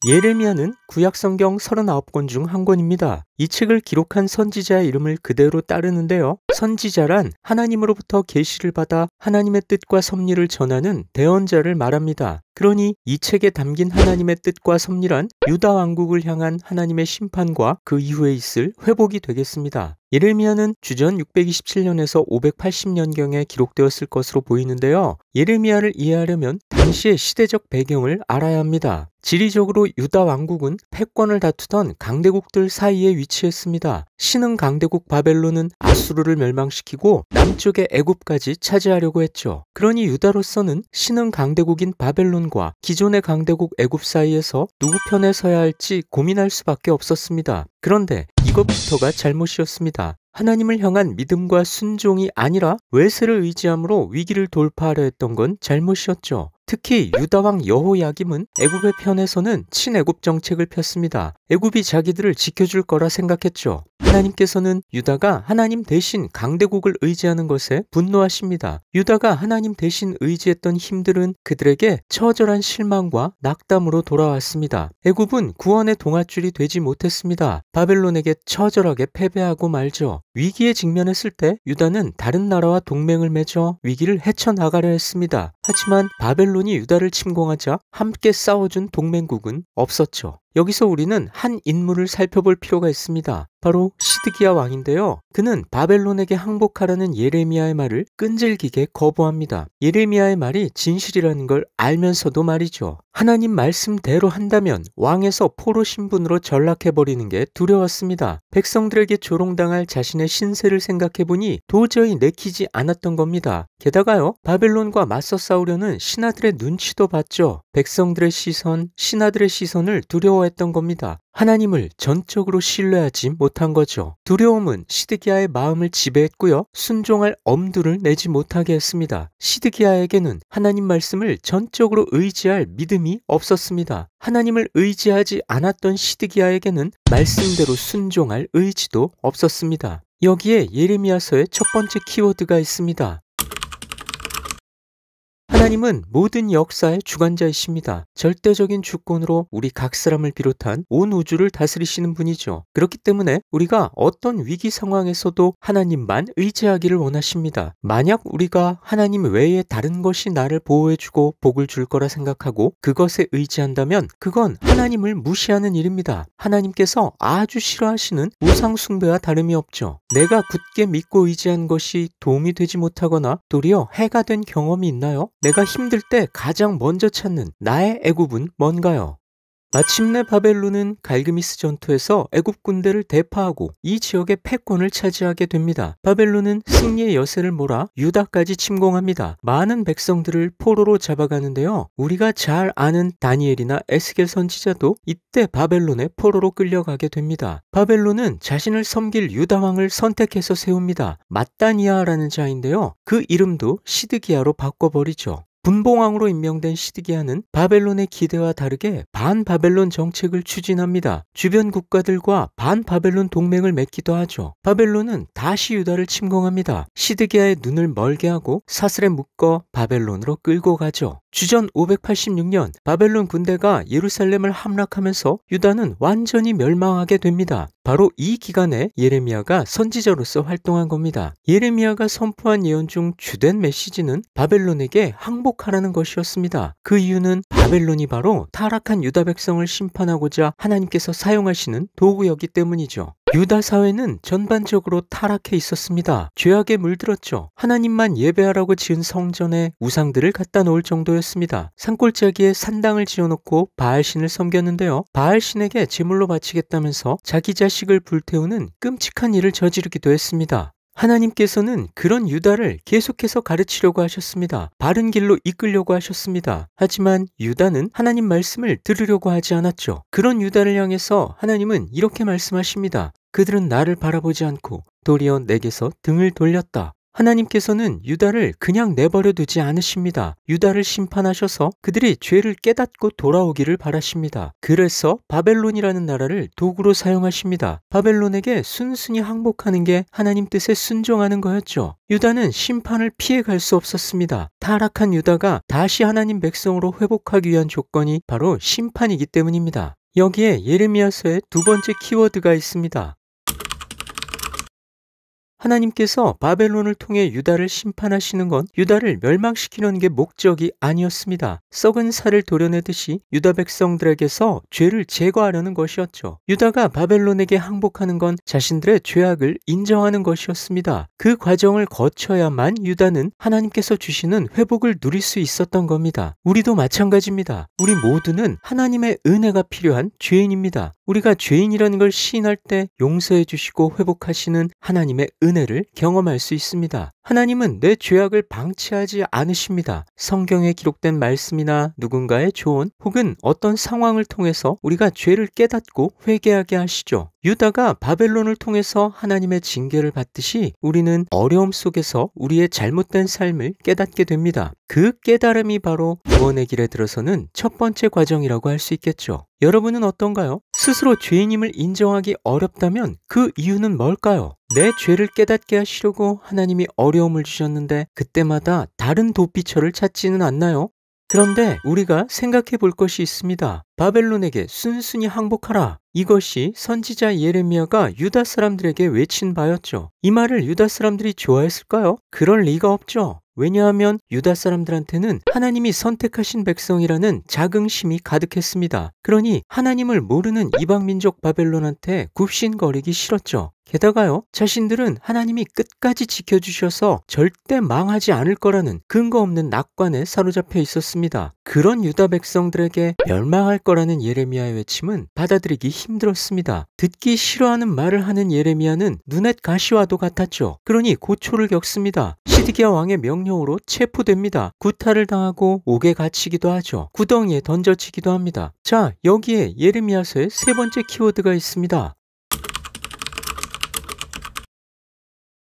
예레미야는 구약성경 39권 중 한 권입니다. 이 책을 기록한 선지자의 이름을 그대로 따르는데요. 선지자란 하나님으로부터 계시를 받아 하나님의 뜻과 섭리를 전하는 대언자를 말합니다. 그러니 이 책에 담긴 하나님의 뜻과 섭리란 유다 왕국을 향한 하나님의 심판과 그 이후에 있을 회복이 되겠습니다. 예레미야는 주전 627년에서 580년경에 기록되었을 것으로 보이는데요. 예레미야를 이해하려면 당시의 시대적 배경을 알아야 합니다. 지리적으로 유다 왕국은 패권을 다투던 강대국들 사이에 위치했습니다. 신흥 강대국 바벨론은 아수르를 멸망시키고 남쪽의 애굽까지 차지하려고 했죠. 그러니 유다로서는 신흥 강대국인 바벨론과 기존의 강대국 애굽 사이에서 누구 편에 서야 할지 고민할 수밖에 없었습니다. 그런데 이것부터가 잘못이었습니다. 하나님을 향한 믿음과 순종이 아니라 외세를 의지함으로 위기를 돌파하려 했던 건 잘못이었죠. 특히 유다왕 여호야김은 애굽의 편에서는 친애굽 정책을 폈습니다. 애굽이 자기들을 지켜줄 거라 생각했죠. 하나님께서는 유다가 하나님 대신 강대국을 의지하는 것에 분노하십니다. 유다가 하나님 대신 의지했던 힘들은 그들에게 처절한 실망과 낙담으로 돌아왔습니다. 애굽은 구원의 동아줄이 되지 못했습니다. 바벨론에게 처절하게 패배하고 말죠. 위기에 직면했을 때 유다는 다른 나라와 동맹을 맺어 위기를 헤쳐나가려 했습니다. 하지만 바벨론이 유다를 침공하자 함께 싸워준 동맹국은 없었죠. 여기서 우리는 한 인물을 살펴볼 필요가 있습니다. 바로 시드기야 왕인데요. 그는 바벨론에게 항복하라는 예레미야의 말을 끈질기게 거부합니다. 예레미야의 말이 진실이라는 걸 알면서도 말이죠. 하나님 말씀대로 한다면 왕에서 포로 신분으로 전락해버리는 게 두려웠습니다. 백성들에게 조롱당할 자신의 신세를 생각해보니 도저히 내키지 않았던 겁니다. 게다가요, 바벨론과 맞서 싸우려는 신하들의 눈치도 봤죠. 백성들의 시선, 신하들의 시선을 두려워했던 겁니다. 하나님을 전적으로 신뢰하지 못한 거죠. 두려움은 시드기야의 마음을 지배했고요. 순종할 엄두를 내지 못하게 했습니다. 시드기야에게는 하나님 말씀을 전적으로 의지할 믿음이 없었습니다. 하나님을 의지하지 않았던 시드기야에게는 말씀대로 순종할 의지도 없었습니다. 여기에 예레미야서의 첫 번째 키워드가 있습니다. 하나님은 모든 역사의 주관자이십니다. 절대적인 주권으로 우리 각 사람을 비롯한 온 우주를 다스리시는 분이죠. 그렇기 때문에 우리가 어떤 위기 상황에서도 하나님만 의지하기를 원하십니다. 만약 우리가 하나님 외에 다른 것이 나를 보호해주고 복을 줄 거라 생각하고 그것에 의지한다면 그건 하나님을 무시하는 일입니다. 하나님께서 아주 싫어하시는 우상 숭배와 다름이 없죠. 내가 굳게 믿고 의지한 것이 도움이 되지 못하거나 도리어 해가 된 경험이 있나요? 내가 힘들 때 가장 먼저 찾는 나의 애굽은 뭔가요? 마침내 바벨론은 갈그미스 전투에서 애굽 군대를 대파하고 이 지역의 패권을 차지하게 됩니다. 바벨론은 승리의 여세를 몰아 유다까지 침공합니다. 많은 백성들을 포로로 잡아가는데요. 우리가 잘 아는 다니엘이나 에스겔 선지자도 이때 바벨론의 포로로 끌려가게 됩니다. 바벨론은 자신을 섬길 유다 왕을 선택해서 세웁니다. 맏다니아라는 자인데요. 그 이름도 시드기야로 바꿔버리죠. 분봉왕으로 임명된 시드기야는 바벨론의 기대와 다르게 반바벨론 정책을 추진합니다. 주변 국가들과 반바벨론 동맹을 맺기도 하죠. 바벨론은 다시 유다를 침공합니다. 시드기야의 눈을 멀게 하고 사슬에 묶어 바벨론으로 끌고 가죠. 주전 586년 바벨론 군대가 예루살렘을 함락하면서 유다는 완전히 멸망하게 됩니다. 바로 이 기간에 예레미야가 선지자로서 활동한 겁니다. 예레미야가 선포한 예언 중 주된 메시지는 바벨론에게 항복하라는 것이었습니다. 그 이유는 바벨론이 바로 타락한 유다 백성을 심판하고자 하나님께서 사용하시는 도구였기 때문이죠. 유다 사회는 전반적으로 타락해 있었습니다. 죄악에 물들었죠. 하나님만 예배하라고 지은 성전에 우상들을 갖다 놓을 정도였습니다. 산골짜기에 산당을 지어놓고 바알신을 섬겼는데요. 바알신에게 제물로 바치겠다면서 자기 자식을 불태우는 끔찍한 일을 저지르기도 했습니다. 하나님께서는 그런 유다를 계속해서 가르치려고 하셨습니다. 바른 길로 이끌려고 하셨습니다. 하지만 유다는 하나님 말씀을 들으려고 하지 않았죠. 그런 유다를 향해서 하나님은 이렇게 말씀하십니다. 그들은 나를 바라보지 않고 도리어 내게서 등을 돌렸다. 하나님께서는 유다를 그냥 내버려 두지 않으십니다. 유다를 심판하셔서 그들이 죄를 깨닫고 돌아오기를 바라십니다. 그래서 바벨론이라는 나라를 도구로 사용하십니다. 바벨론에게 순순히 항복하는 게 하나님 뜻에 순종하는 거였죠. 유다는 심판을 피해 갈 수 없었습니다. 타락한 유다가 다시 하나님 백성으로 회복하기 위한 조건이 바로 심판이기 때문입니다. 여기에 예레미야서의 두 번째 키워드가 있습니다. 하나님께서 바벨론을 통해 유다를 심판하시는 건 유다를 멸망시키려는 게 목적이 아니었습니다. 썩은 살을 도려내듯이 유다 백성들에게서 죄를 제거하려는 것이었죠. 유다가 바벨론에게 항복하는 건 자신들의 죄악을 인정하는 것이었습니다. 그 과정을 거쳐야만 유다는 하나님께서 주시는 회복을 누릴 수 있었던 겁니다. 우리도 마찬가지입니다. 우리 모두는 하나님의 은혜가 필요한 죄인입니다. 우리가 죄인이라는 걸 시인할 때 용서해 주시고 회복하시는 하나님의 은혜를 경험할 수 있습니다. 하나님은 내 죄악을 방치하지 않으십니다. 성경에 기록된 말씀이나 누군가의 조언 혹은 어떤 상황을 통해서 우리가 죄를 깨닫고 회개하게 하시죠. 유다가 바벨론을 통해서 하나님의 징계를 받듯이 우리는 어려움 속에서 우리의 잘못된 삶을 깨닫게 됩니다. 그 깨달음이 바로 구원의 길에 들어서는 첫 번째 과정이라고 할 수 있겠죠. 여러분은 어떤가요? 스스로 죄인임을 인정하기 어렵다면 그 이유는 뭘까요? 내 죄를 깨닫게 하시려고 하나님이 어려움을 주셨는데 그때마다 다른 도피처를 찾지는 않나요? 그런데 우리가 생각해 볼 것이 있습니다. 바벨론에게 순순히 항복하라. 이것이 선지자 예레미야가 유다 사람들에게 외친 바였죠. 이 말을 유다 사람들이 좋아했을까요? 그럴 리가 없죠. 왜냐하면 유다 사람들한테는 하나님이 선택하신 백성이라는 자긍심이 가득했습니다. 그러니 하나님을 모르는 이방민족 바벨론한테 굽신거리기 싫었죠. 게다가요, 자신들은 하나님이 끝까지 지켜주셔서 절대 망하지 않을 거라는 근거 없는 낙관에 사로잡혀 있었습니다. 그런 유다 백성들에게 멸망할 거라는 예레미야의 외침은 받아들이기 힘들었습니다. 듣기 싫어하는 말을 하는 예레미야는 눈엣 가시와도 같았죠. 그러니 고초를 겪습니다. 시드기야 왕의 명령으로 체포됩니다. 구타를 당하고 옥에 갇히기도 하죠. 구덩이에 던져지기도 합니다. 자, 여기에 예레미야서의 세 번째 키워드가 있습니다.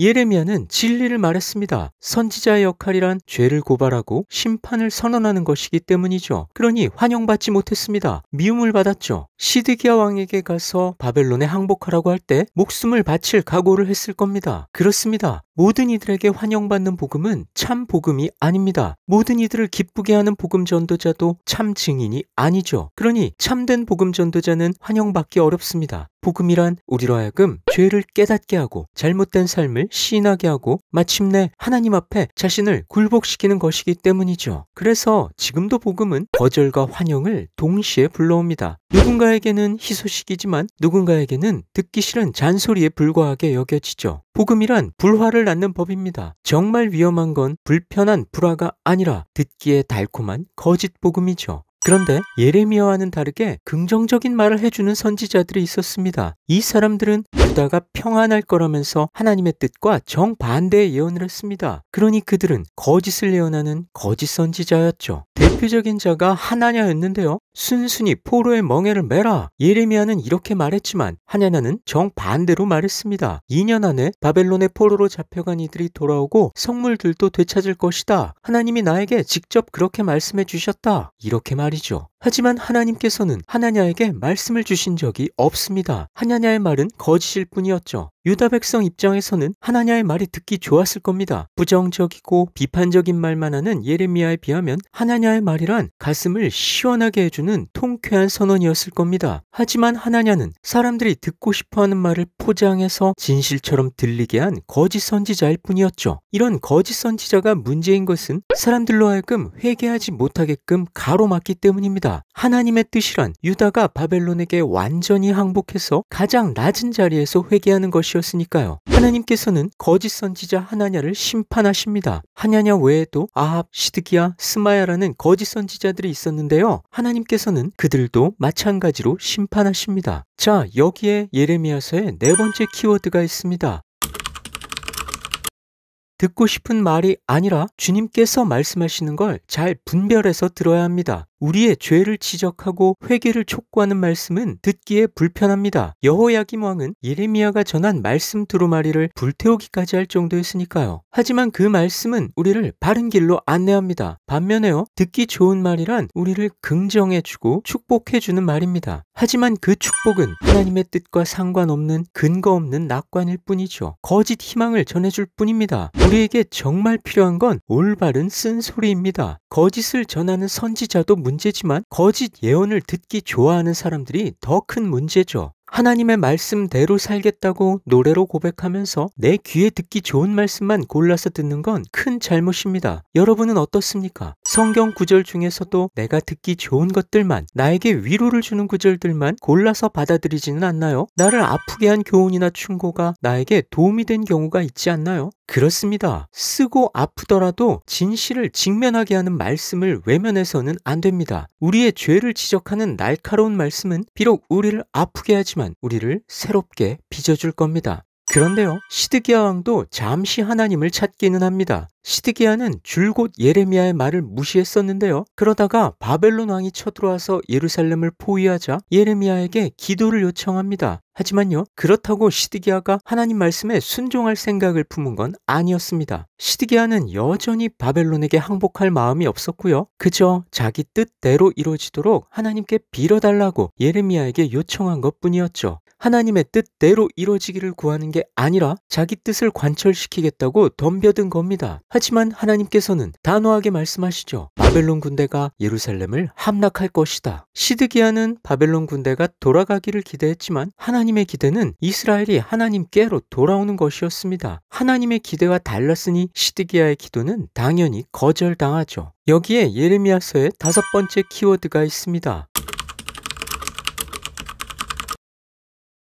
예레미야는 진리를 말했습니다. 선지자의 역할이란 죄를 고발하고 심판을 선언하는 것이기 때문이죠. 그러니 환영받지 못했습니다. 미움을 받았죠. 시드기야 왕에게 가서 바벨론에 항복하라고 할 때 목숨을 바칠 각오를 했을 겁니다. 그렇습니다. 모든 이들에게 환영받는 복음은 참 복음이 아닙니다. 모든 이들을 기쁘게 하는 복음 전도자도 참 증인이 아니죠. 그러니 참된 복음 전도자는 환영받기 어렵습니다. 복음이란 우리로 하여금 죄를 깨닫게 하고 잘못된 삶을 시인하게 하고 마침내 하나님 앞에 자신을 굴복시키는 것이기 때문이죠. 그래서 지금도 복음은 거절과 환영을 동시에 불러옵니다. 누군가에게는 희소식이지만 누군가에게는 듣기 싫은 잔소리에 불과하게 여겨지죠. 복음이란 불화를 낳는 법입니다. 정말 위험한 건 불편한 불화가 아니라 듣기에 달콤한 거짓 복음이죠. 그런데 예레미야와는 다르게 긍정적인 말을 해주는 선지자들이 있었습니다. 이 사람들은 유다가 평안할 거라면서 하나님의 뜻과 정반대의 예언을 했습니다. 그러니 그들은 거짓을 예언하는 거짓 선지자였죠. 대표적인 자가 하나냐였는데요. 순순히 포로의 멍에를 매라. 예레미야는 이렇게 말했지만 하냐냐는 정반대로 말했습니다. 2년 안에 바벨론의 포로로 잡혀간 이들이 돌아오고 성물들도 되찾을 것이다. 하나님이 나에게 직접 그렇게 말씀해 주셨다. 이렇게 말이죠. 하지만 하나님께서는 하나냐에게 말씀을 주신 적이 없습니다. 하나냐의 말은 거짓일 뿐이었죠. 유다 백성 입장에서는 하나냐의 말이 듣기 좋았을 겁니다. 부정적이고 비판적인 말만 하는 예레미야에 비하면 하나냐의 말이란 가슴을 시원하게 해주는 통쾌한 선언이었을 겁니다. 하지만 하나냐는 사람들이 듣고 싶어하는 말을 포장해서 진실처럼 들리게 한 거짓 선지자일 뿐이었죠. 이런 거짓 선지자가 문제인 것은 사람들로 하여금 회개하지 못하게끔 가로막기 때문입니다. 하나님의 뜻이란 유다가 바벨론에게 완전히 항복해서 가장 낮은 자리에서 회개하는 것이었으니까요. 하나님께서는 거짓 선지자 하나냐를 심판하십니다. 하나냐 외에도 아합, 시드기야, 스마야라는 거짓 선지자들이 있었는데요. 하나님께서는 그들도 마찬가지로 심판하십니다. 자, 여기에 예레미야서의 네 번째 키워드가 있습니다. 듣고 싶은 말이 아니라 주님께서 말씀하시는 걸 잘 분별해서 들어야 합니다. 우리의 죄를 지적하고 회개를 촉구하는 말씀은 듣기에 불편합니다. 여호야김 왕은 예레미야가 전한 말씀 두루마리를 불태우기까지 할 정도였으니까요. 하지만 그 말씀은 우리를 바른 길로 안내합니다. 반면에요, 듣기 좋은 말이란 우리를 긍정해주고 축복해주는 말입니다. 하지만 그 축복은 하나님의 뜻과 상관없는 근거 없는 낙관일 뿐이죠. 거짓 희망을 전해줄 뿐입니다. 우리에게 정말 필요한 건 올바른 쓴소리입니다. 거짓을 전하는 선지자도 문제지만 거짓 예언을 듣기 좋아하는 사람들이 더 큰 문제죠. 하나님의 말씀대로 살겠다고 노래로 고백하면서 내 귀에 듣기 좋은 말씀만 골라서 듣는 건 큰 잘못입니다. 여러분은 어떻습니까? 성경 구절 중에서도 내가 듣기 좋은 것들만, 나에게 위로를 주는 구절들만 골라서 받아들이지는 않나요? 나를 아프게 한 교훈이나 충고가 나에게 도움이 된 경우가 있지 않나요? 그렇습니다. 쓰고 아프더라도 진실을 직면하게 하는 말씀을 외면해서는 안 됩니다. 우리의 죄를 지적하는 날카로운 말씀은 비록 우리를 아프게 하지만 우리를 새롭게 빚어줄 겁니다. 그런데요, 시드기야 왕도 잠시 하나님을 찾기는 합니다. 시드기야는 줄곧 예레미야의 말을 무시했었는데요. 그러다가 바벨론 왕이 쳐들어와서 예루살렘을 포위하자 예레미야에게 기도를 요청합니다. 하지만요, 그렇다고 시드기야가 하나님 말씀에 순종할 생각을 품은 건 아니었습니다. 시드기야는 여전히 바벨론에게 항복할 마음이 없었고요. 그저 자기 뜻대로 이루어지도록 하나님께 빌어달라고 예레미야에게 요청한 것뿐이었죠. 하나님의 뜻대로 이루어지기를 구하는 게 아니라 자기 뜻을 관철시키겠다고 덤벼든 겁니다. 하지만 하나님께서는 단호하게 말씀하시죠. 바벨론 군대가 예루살렘을 함락할 것이다. 시드기야는 바벨론 군대가 돌아가기를 기대했지만 하나님의 기대는 이스라엘이 하나님께로 돌아오는 것이었습니다. 하나님의 기대와 달랐으니 시드기야의 기도는 당연히 거절당하죠. 여기에 예레미야서의 5번째 키워드가 있습니다.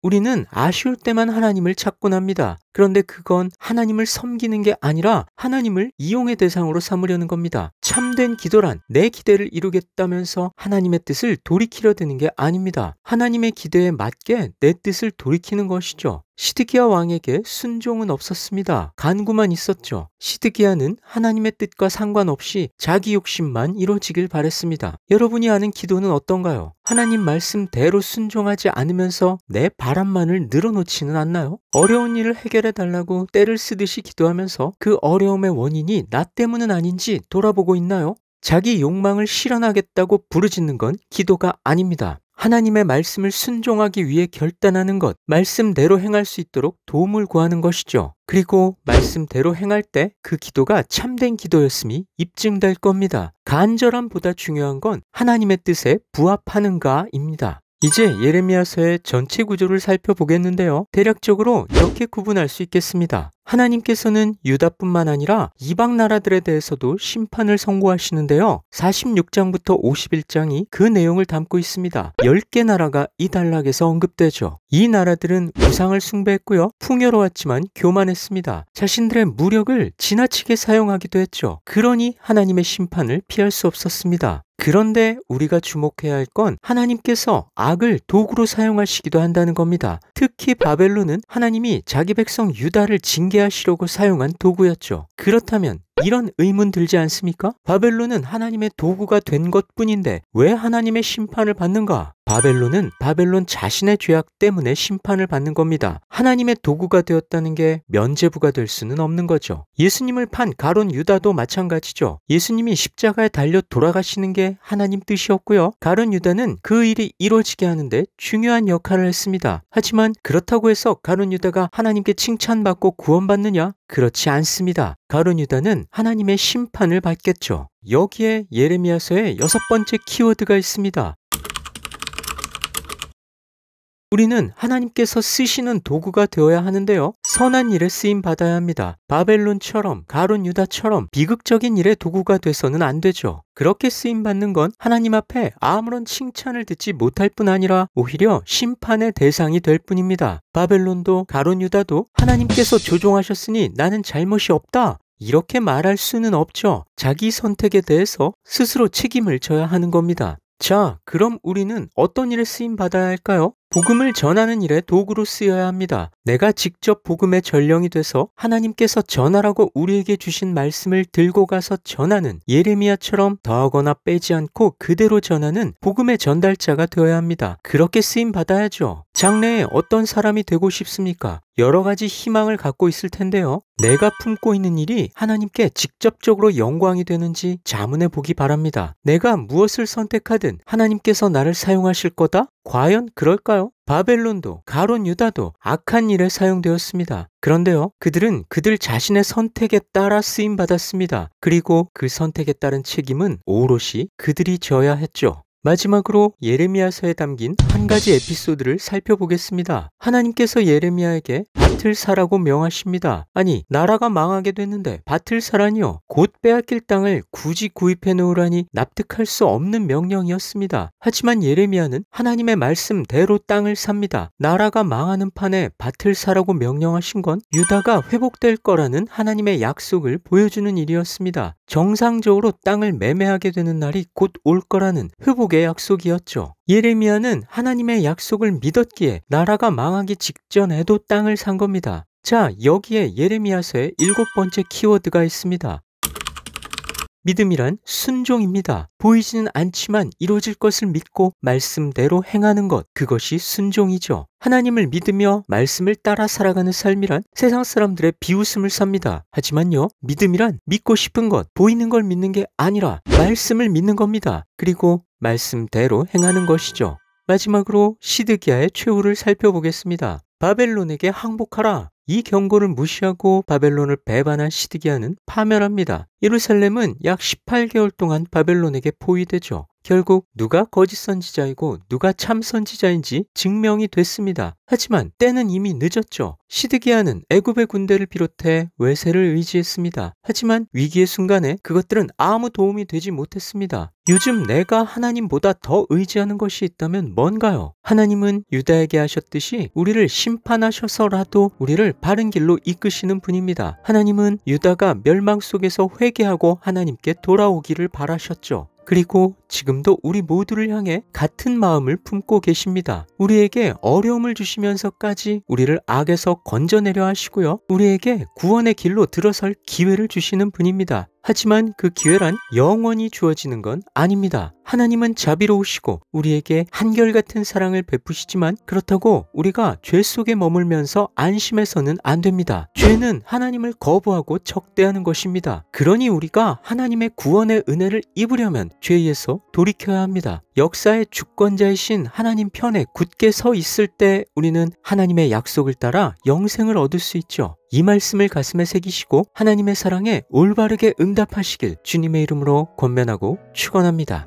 우리는 아쉬울 때만 하나님을 찾곤 합니다. 그런데 그건 하나님을 섬기는 게 아니라 하나님을 이용의 대상으로 삼으려는 겁니다. 참된 기도란 내 기대를 이루겠다면서 하나님의 뜻을 돌이키려 드는 게 아닙니다. 하나님의 기대에 맞게 내 뜻을 돌이키는 것이죠. 시드기야 왕에게 순종은 없었습니다. 간구만 있었죠. 시드기야는 하나님의 뜻과 상관없이 자기 욕심만 이루어지길 바랬습니다. 여러분이 아는 기도는 어떤가요? 하나님 말씀대로 순종하지 않으면서 내 바람만을 늘어놓지는 않나요? 어려운 일을 해결해 달라고 때를 쓰듯이 기도하면서 그 어려움의 원인이 나 때문은 아닌지 돌아보고 있나요? 자기 욕망을 실현하겠다고 부르짖는 건 기도가 아닙니다. 하나님의 말씀을 순종하기 위해 결단하는 것, 말씀대로 행할 수 있도록 도움을 구하는 것이죠. 그리고 말씀대로 행할 때 그 기도가 참된 기도였음이 입증될 겁니다. 간절함보다 중요한 건 하나님의 뜻에 부합하는가입니다. 이제 예레미야서의 전체 구조를 살펴보겠는데요. 대략적으로 이렇게 구분할 수 있겠습니다. 하나님께서는 유다뿐만 아니라 이방 나라들에 대해서도 심판을 선고하시는데요. 46장부터 51장이 그 내용을 담고 있습니다. 10개 나라가 이 단락에서 언급되죠. 이 나라들은 우상을 숭배했고요. 풍요로웠지만 교만했습니다. 자신들의 무력을 지나치게 사용하기도 했죠. 그러니 하나님의 심판을 피할 수 없었습니다. 그런데 우리가 주목해야 할 건 하나님께서 악을 도구로 사용하시기도 한다는 겁니다. 특히 바벨론은 하나님이 자기 백성 유다를 징계하시려고 사용한 도구였죠. 그렇다면 이런 의문 들지 않습니까? 바벨론은 하나님의 도구가 된 것뿐인데 왜 하나님의 심판을 받는가? 바벨론은 바벨론 자신의 죄악 때문에 심판을 받는 겁니다. 하나님의 도구가 되었다는 게 면죄부가 될 수는 없는 거죠. 예수님을 판 가룟 유다도 마찬가지죠. 예수님이 십자가에 달려 돌아가시는 게 하나님 뜻이었고요. 가룟 유다는 그 일이 이루어지게 하는데 중요한 역할을 했습니다. 하지만 그렇다고 해서 가룟 유다가 하나님께 칭찬받고 구원받느냐? 그렇지 않습니다. 가룟 유다는 하나님의 심판을 받겠죠. 여기에 예레미야서의 6번째 키워드가 있습니다. 우리는 하나님께서 쓰시는 도구가 되어야 하는데요. 선한 일에 쓰임 받아야 합니다. 바벨론처럼 가룟 유다처럼 비극적인 일에 도구가 돼서는 안 되죠. 그렇게 쓰임 받는 건 하나님 앞에 아무런 칭찬을 듣지 못할 뿐 아니라 오히려 심판의 대상이 될 뿐입니다. 바벨론도 가룟 유다도 하나님께서 조종하셨으니 나는 잘못이 없다, 이렇게 말할 수는 없죠. 자기 선택에 대해서 스스로 책임을 져야 하는 겁니다. 자, 그럼 우리는 어떤 일에 쓰임 받아야 할까요? 복음을 전하는 일에 도구로 쓰여야 합니다. 내가 직접 복음의 전령이 돼서 하나님께서 전하라고 우리에게 주신 말씀을 들고 가서 전하는 예레미야처럼 더하거나 빼지 않고 그대로 전하는 복음의 전달자가 되어야 합니다. 그렇게 쓰임 받아야죠. 장래에 어떤 사람이 되고 싶습니까? 여러 가지 희망을 갖고 있을 텐데요. 내가 품고 있는 일이 하나님께 직접적으로 영광이 되는지 자문해 보기 바랍니다. 내가 무엇을 선택하든 하나님께서 나를 사용하실 거다? 과연 그럴까요? 바벨론도 가론 유다도 악한 일에 사용되었습니다. 그런데요, 그들은 그들 자신의 선택에 따라 쓰임 받았습니다. 그리고 그 선택에 따른 책임은 오롯이 그들이 져야 했죠. 마지막으로 예레미야서에 담긴 한 가지 에피소드를 살펴보겠습니다. 하나님께서 예레미야에게 밭을 사라고 명하십니다. 아니, 나라가 망하게 됐는데 밭을 사라니요? 곧 빼앗길 땅을 굳이 구입해 놓으라니 납득할 수 없는 명령이었습니다. 하지만 예레미야는 하나님의 말씀대로 땅을 삽니다. 나라가 망하는 판에 밭을 사라고 명령하신 건 유다가 회복될 거라는 하나님의 약속을 보여주는 일이었습니다. 정상적으로 땅을 매매하게 되는 날이 곧 올 거라는 회복의 약속이었죠. 예레미야는 하나님의 약속을 믿었기에 나라가 망하기 직전에도 땅을 산 겁니다. 자, 여기에 예레미야서의 7번째 키워드가 있습니다. 믿음이란 순종입니다. 보이지는 않지만 이루어질 것을 믿고 말씀대로 행하는 것, 그것이 순종이죠. 하나님을 믿으며 말씀을 따라 살아가는 삶이란 세상 사람들의 비웃음을 삽니다. 하지만요, 믿음이란 믿고 싶은 것, 보이는 걸 믿는 게 아니라 말씀을 믿는 겁니다. 그리고 말씀대로 행하는 것이죠. 마지막으로 시드기야의 최후를 살펴보겠습니다. 바벨론에게 항복하라. 이 경고를 무시하고 바벨론을 배반한 시드기야는 파멸합니다. 예루살렘은 약 18개월 동안 바벨론에게 포위되죠. 결국 누가 거짓 선지자이고 누가 참 선지자인지 증명이 됐습니다. 하지만 때는 이미 늦었죠. 시드기야는 애굽의 군대를 비롯해 외세를 의지했습니다. 하지만 위기의 순간에 그것들은 아무 도움이 되지 못했습니다. 요즘 내가 하나님보다 더 의지하는 것이 있다면 뭔가요? 하나님은 유다에게 하셨듯이 우리를 심판하셔서라도 우리를 바른 길로 이끄시는 분입니다. 하나님은 유다가 멸망 속에서 회개하고 하나님께 돌아오기를 바라셨죠. 그리고 지금도 우리 모두를 향해 같은 마음을 품고 계십니다. 우리에게 어려움을 주시면서까지 우리를 악에서 건져내려 하시고요. 우리에게 구원의 길로 들어설 기회를 주시는 분입니다. 하지만 그 기회란 영원히 주어지는 건 아닙니다. 하나님은 자비로우시고 우리에게 한결같은 사랑을 베푸시지만 그렇다고 우리가 죄 속에 머물면서 안심해서는 안 됩니다. 죄는 하나님을 거부하고 적대하는 것입니다. 그러니 우리가 하나님의 구원의 은혜를 입으려면 죄에서 돌이켜야 합니다. 역사의 주권자이신 하나님 편에 굳게 서 있을 때 우리는 하나님의 약속을 따라 영생을 얻을 수 있죠. 이 말씀을 가슴에 새기시고 하나님의 사랑에 올바르게 응답하시길 주님의 이름으로 권면하고 축원합니다.